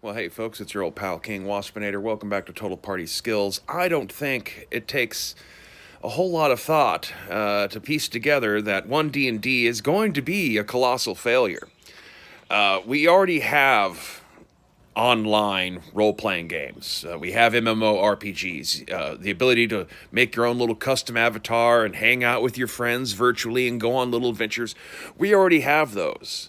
Well, hey, folks, it's your old pal King Waspinator. Welcome back to Total Party Skills. I don't think it takes a whole lot of thought to piece together that OneD&D is going to be a colossal failure. We already have online role-playing games. We have MMORPGs, the ability to make your own little custom avatar and hang out with your friends virtually and go on little adventures. We already have those.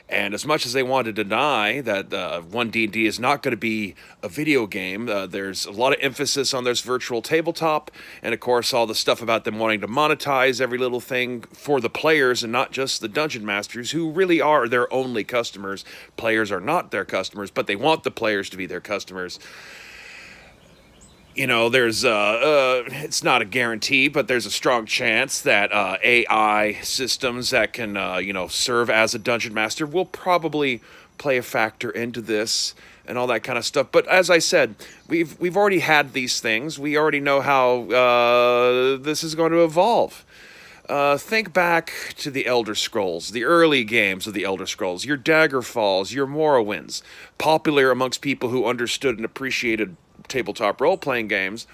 And as much as they want to deny that OneD&D is not going to be a video game, there's a lot of emphasis on this virtual tabletop, and of course all the stuff about them wanting to monetize every little thing for the players and not just the dungeon masters, who really are their only customers. Players are not their customers, but they want the players to be their customers. There's it's not a guarantee, but there's a strong chance that AI systems that can serve as a dungeon master will probably play a factor into this and all that kind of stuff. But as I said, we've already had these things. We already know how this is going to evolve. Think back to the Elder Scrolls, the early games of the Elder Scrolls, your Daggerfalls, your Morrowinds, popular amongst people who understood and appreciated tabletop role-playing games.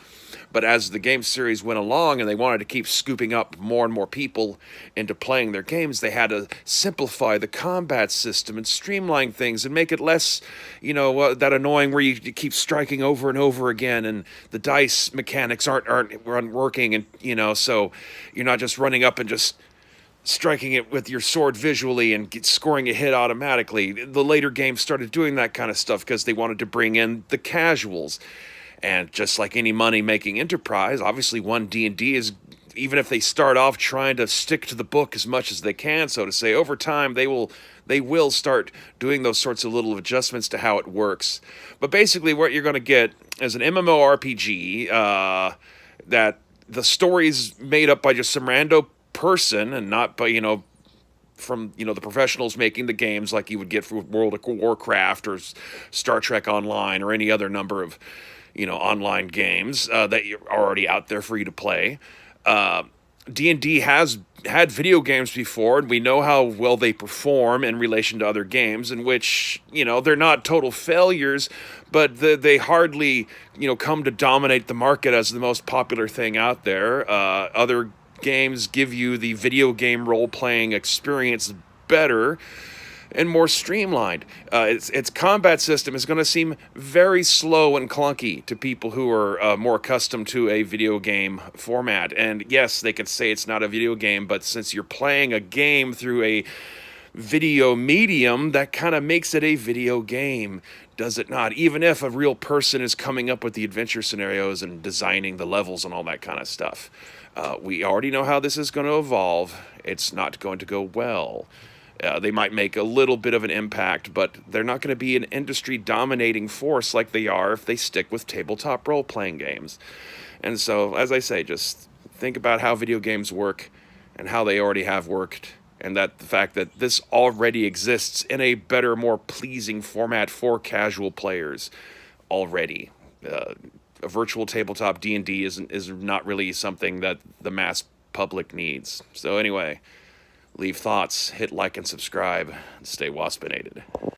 But as the game series went along and they wanted to keep scooping up more and more people into playing their games, they had to simplify the combat system and streamline things and make it less, that annoying where you keep striking over and over again and the dice mechanics aren't working, and so you're not just running up and just striking it with your sword visually and scoring a hit automatically. The later games started doing that kind of stuff because they wanted to bring in the casuals. And just like any money-making enterprise, obviously OneD&D is, even if they start off trying to stick to the book as much as they can, so to say, over time they will start doing those sorts of little adjustments to how it works. But basically what you're going to get is an MMORPG that the story's made up by just some rando person and not by, from the professionals making the games like you would get for World of Warcraft or Star Trek Online or any other number of online games that are already out there for you to play. D&D has had video games before, and we know how well they perform in relation to other games, in which they're not total failures, but they hardly come to dominate the market as the most popular thing out there. Other games give you the video game role-playing experience better and more streamlined. Its combat system is going to seem very slow and clunky to people who are more accustomed to a video game format. And yes, they could say it's not a video game, but since you're playing a game through a video medium, that kind of makes it a video game, does it not? Even if a real person is coming up with the adventure scenarios and designing the levels and all that kind of stuff. We already know how this is going to evolve. It's not going to go well. They might make a little bit of an impact, but they're not going to be an industry-dominating force like they are if they stick with tabletop role-playing games. And so, as I say, just think about how video games work and how they already have worked, and that the fact that this already exists in a better, more pleasing format for casual players already. A virtual tabletop D&D is not really something that the mass public needs. So anyway, leave thoughts, hit like and subscribe, and stay waspinated.